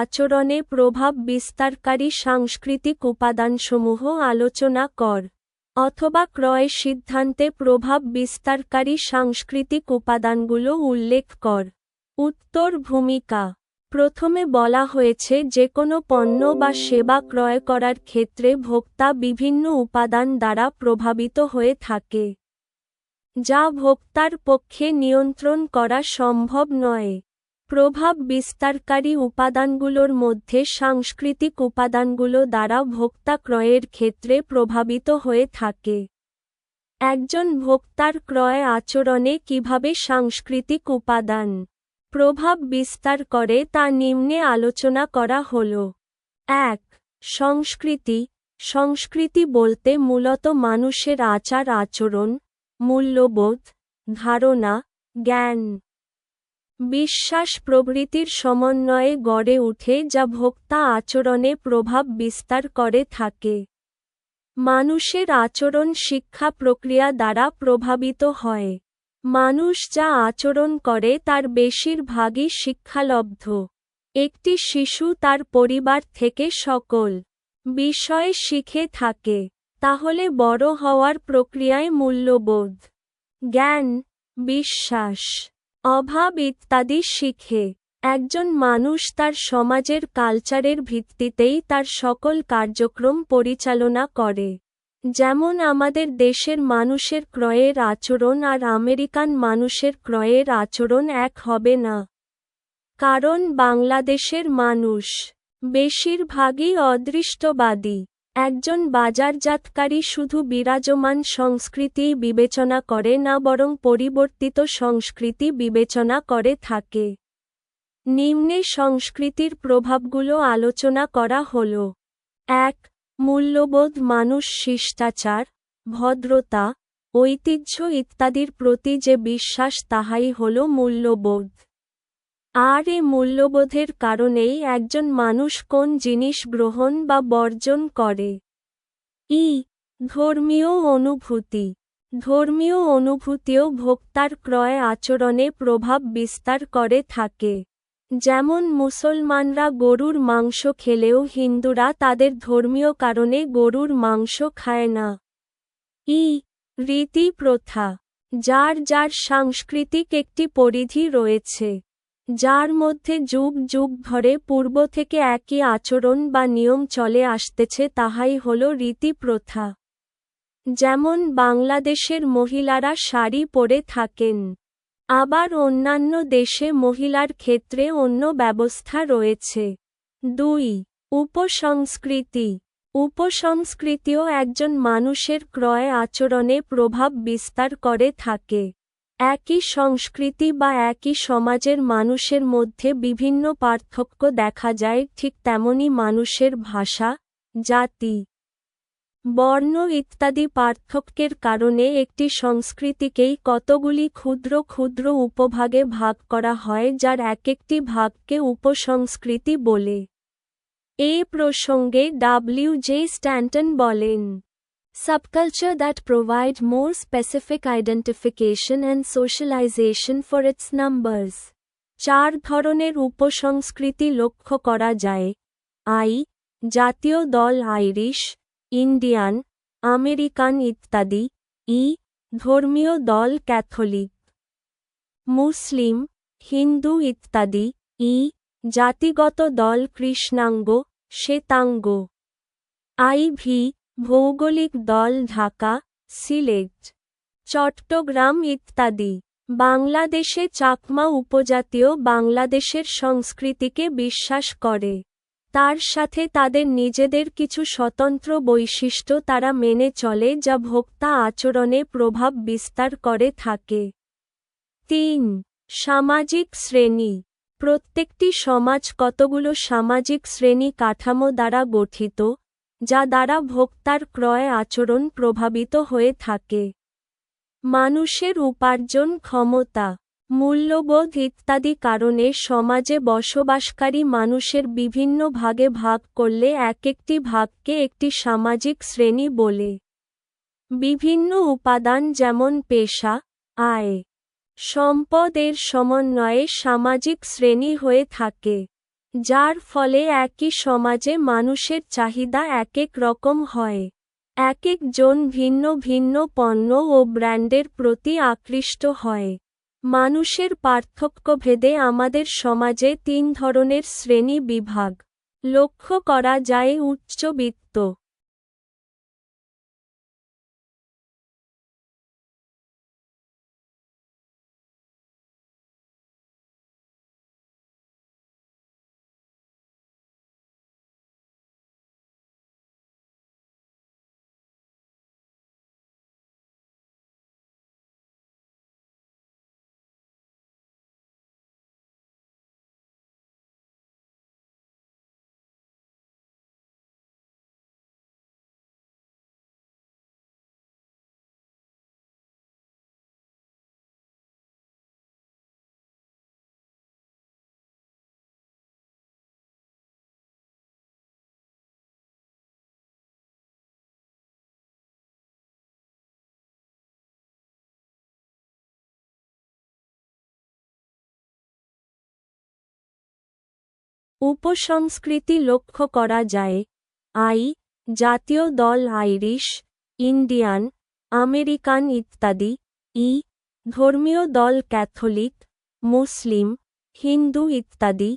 আচরণে প্রভাব বিস্তারকারী সাংস্কৃতিক উপাদানসমূহ আলোচনা কর। অথবা ক্রয় সিদ্ধান্তে প্রভাব বিস্তারকারী সাংস্কৃতিক উপাদানগুলো উল্লেখ কর। উত্তর ভূমিকা। প্রথমে বলা হয়েছে যে কোনো পণ্য বা সেবা ক্রয় করার ক্ষেত্রে ভোক্তা বিভিন্ন উপাদান দ্বারা প্রভাবিত হয়ে থাকে, যা ভোক্তার পক্ষে নিয়ন্ত্রণ করা সম্ভব নয়। প্রভাব বিস্তারকারী উপাদানগুলোর মধ্যে সাংস্কৃতিক উপাদানগুলো দ্বারা ভোক্তা ক্রয়ের ক্ষেত্রে প্রভাবিত হয়ে থাকে। একজন ভোক্তার ক্রয় আচরণে কিভাবে সাংস্কৃতিক উপাদান প্রভাব বিস্তার করে তা নিম্নে আলোচনা করা হল। ১. সংস্কৃতি। সংস্কৃতি বলতে মূলত মানুষের আচার আচরণ, মূল্যবোধ, ধারণা, জ্ঞান, বিশ্বাস প্রভৃতির সমন্বয়ে গড়ে ওঠে যা ভোক্তা আচরণে প্রভাব বিস্তার করে থাকে। মানুষের আচরণ শিক্ষা প্রক্রিয়া দ্বারা প্রভাবিত হয়। মানুষ যা আচরণ করে তার বেশিরভাগই শিক্ষালব্ধ। একটি শিশু তার পরিবার থেকে সকল বিষয় শিখে থাকে, তাহলে বড় হওয়ার প্রক্রিয়ায় মূল্যবোধ, জ্ঞান, বিশ্বাস, অভাব ইত্যাদি শিখে। একজন মানুষ তার সমাজের কালচারের ভিত্তিতেই তার সকল কার্যক্রম পরিচালনা করে। যেমন আমাদের দেশের মানুষের ক্রয়ের আচরণ আর আমেরিকান মানুষের ক্রয়ের আচরণ এক হবে না। কারণ বাংলাদেশের মানুষ বেশিরভাগই অদৃষ্টবাদী। একজন বাজারজাতকারী শুধু বিরাজমান সংস্কৃতিই বিবেচনা করে না, বরং পরিবর্তিত সংস্কৃতি বিবেচনা করে থাকে। নিম্নে সংস্কৃতির প্রভাবগুলো আলোচনা করা হল। ১. মূল্যবোধ। মানুষ শিষ্টাচার, ভদ্রতা, ঐতিহ্য ইত্যাদির প্রতি যে বিশ্বাস তাহাই হল মূল্যবোধ। আর এ মূল্যবোধের কারণেই একজন মানুষ কোন জিনিস গ্রহণ বা বর্জন করে। ধর্মীয় অনুভূতি। ধর্মীয় অনুভূতিও ভোক্তার ক্রয় আচরণে প্রভাব বিস্তার করে থাকে। যেমন মুসলমানরা গরুর মাংস খেলেও হিন্দুরা তাদের ধর্মীয় কারণে গরুর মাংস খায় না। রীতি প্রথা। যার যার সাংস্কৃতিক একটি পরিধি রয়েছে, যার মধ্যে যুগ যুগ ধরে পূর্ব থেকে একই আচরণ বা নিয়ম চলে আসতেছে, তাহাই হল রীতি প্রথা। যেমন বাংলাদেশের মহিলারা শাড়ি পরে থাকেন, আবার অন্যান্য দেশে মহিলার ক্ষেত্রে অন্য ব্যবস্থা রয়েছে। ২. উপসংস্কৃতি। উপসংস্কৃতিও একজন মানুষের ক্রয় আচরণে প্রভাব বিস্তার করে থাকে। একই সংস্কৃতি বা একই সমাজের মানুষের মধ্যে বিভিন্ন পার্থক্য দেখা যায়, ঠিক তেমনি মানুষের ভাষা, জাতি, বর্ণ ইত্যাদি পার্থক্যের কারণে একটি সংস্কৃতিকেই কতগুলি ক্ষুদ্র ক্ষুদ্র উপভাগে ভাগ করা হয়, যার এক একটি ভাগকে উপসংস্কৃতি বলে। এ প্রসঙ্গে W.J. স্ট্যান্টন বলেন, Subculture that provide more specific identification and socialization for its numbers. ৪ ধরনের উপসংস্কৃতি লক্ষ্য করা যায়। জাতীয় দল আইরিশ, ইন্ডিয়ান, আমেরিকান ইত্যাদি। ধর্মীয় দল ক্যাথলিক, মুসলিম, হিন্দু ইত্যাদি। জাতিগত দল কৃষ্ণাঙ্গ, শ্বেতাঙ্গ। ভৌগোলিক দল ঢাকা, সিলেট, চট্টগ্রাম ইত্যাদি। বাংলাদেশে চাকমা উপজাতীয় বাংলাদেশের সংস্কৃতিকে বিশ্বাস করে। তার সাথে তাদের নিজেদের কিছু স্বতন্ত্র বৈশিষ্ট্য তারা মেনে চলে, যা ভোক্তা আচরণে প্রভাব বিস্তার করে থাকে। ৩. সামাজিক শ্রেণী। প্রত্যেকটি সমাজ কতগুলো সামাজিক শ্রেণী কাঠামো দ্বারা গঠিত, যা দ্বারা ভোক্তার ক্রয় আচরণ প্রভাবিত হয়ে থাকে। মানুষের উপার্জন ক্ষমতা, মূল্যবোধ ইত্যাদি কারণে সমাজে বসবাসকারী মানুষের বিভিন্ন ভাগে ভাগ করলে এক একটি ভাগকে একটি সামাজিক শ্রেণী বলে। বিভিন্ন উপাদান যেমন পেশা, আয়, সম্পদ এর সমন্বয়ে সামাজিক শ্রেণী হয়ে থাকে। যার ফলে একই সমাজে মানুষের চাহিদা একেক রকম হয়। একেকজন ভিন্ন ভিন্ন পণ্য ও ব্র্যান্ডের প্রতি আকৃষ্ট হয়। মানুষের পার্থক্যভেদে আমাদের সমাজে ৩ ধরনের শ্রেণী বিভাগ লক্ষ্য করা যায়। উচ্চবিত্ত, উপসংস্কৃতি লক্ষ্য করা যায়। জাতীয় দল আইরিশ, ইন্ডিয়ান, আমেরিকান ইত্যাদি। ধর্মীয় দল ক্যাথলিক, মুসলিম, হিন্দু ইত্যাদি।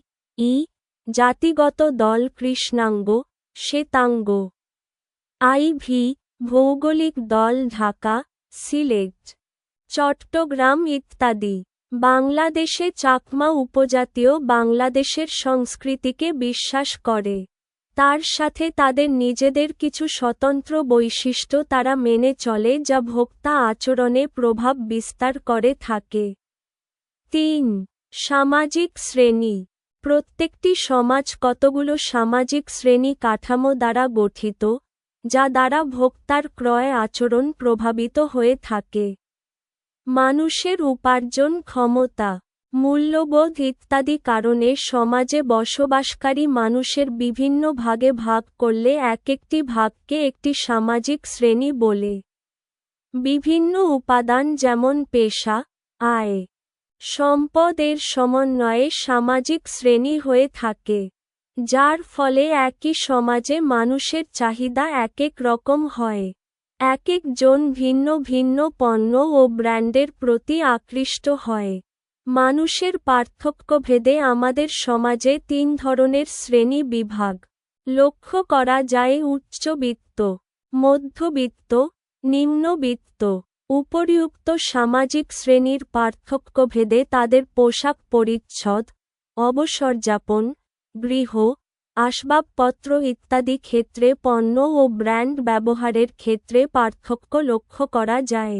জাতিগত দল কৃষ্ণাঙ্গ, শ্বেতাঙ্গ। ভৌগোলিক দল ঢাকা, সিলেট, চট্টগ্রাম ইত্যাদি। বাংলাদেশে চাকমা উপজাতীয় বাংলাদেশের সংস্কৃতিকে বিশ্বাস করে। তার সাথে তাদের নিজেদের কিছু স্বতন্ত্র বৈশিষ্ট্য তারা মেনে চলে যা ভোক্তা আচরণে প্রভাব বিস্তার করে থাকে। ৩. সামাজিক শ্রেণী। প্রত্যেকটি সমাজ কতগুলো সামাজিক শ্রেণী কাঠামো দ্বারা গঠিত, যা দ্বারা ভোক্তার ক্রয় আচরণ প্রভাবিত হয়ে থাকে। মানুষের উপার্জন ক্ষমতা, মূল্যবোধ ইত্যাদি কারণে সমাজে বসবাসকারী মানুষের বিভিন্ন ভাগে ভাগ করলে একেকটি ভাগকে একটি সামাজিক শ্রেণী বলে। বিভিন্ন উপাদান যেমন পেশা, আয়, সম্পদ এর সমন্বয়ে সামাজিক শ্রেণী হয়ে থাকে, যার ফলে একই সমাজে মানুষের চাহিদা একেক রকম হয়। একেকজন ভিন্ন ভিন্ন পণ্য ও ব্র্যান্ডের প্রতি আকৃষ্ট হয়। মানুষের পার্থক্যভেদে আমাদের সমাজে ৩ ধরনের শ্রেণী বিভাগ লক্ষ্য করা যায়। উচ্চবিত্ত, মধ্যবিত্ত, নিম্নবিত্ত। উপরিউক্ত সামাজিক শ্রেণীর পার্থক্যভেদে তাদের পোশাক পরিচ্ছদ, অবসরযাপন, গৃহ, আসবাবপত্র ইত্যাদি ক্ষেত্রে পণ্য ও ব্র্যান্ড ব্যবহারের ক্ষেত্রে পার্থক্য লক্ষ্য করা যায়।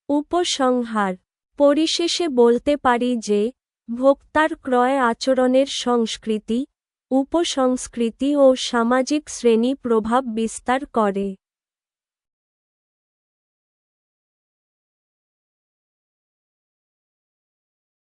উপসংহার। পরিশেষে বলতে পারি যে, ভোক্তার ক্রয় আচরণের সংস্কৃতি, উপসংস্কৃতি ও সামাজিক শ্রেণী প্রভাব বিস্তার করে।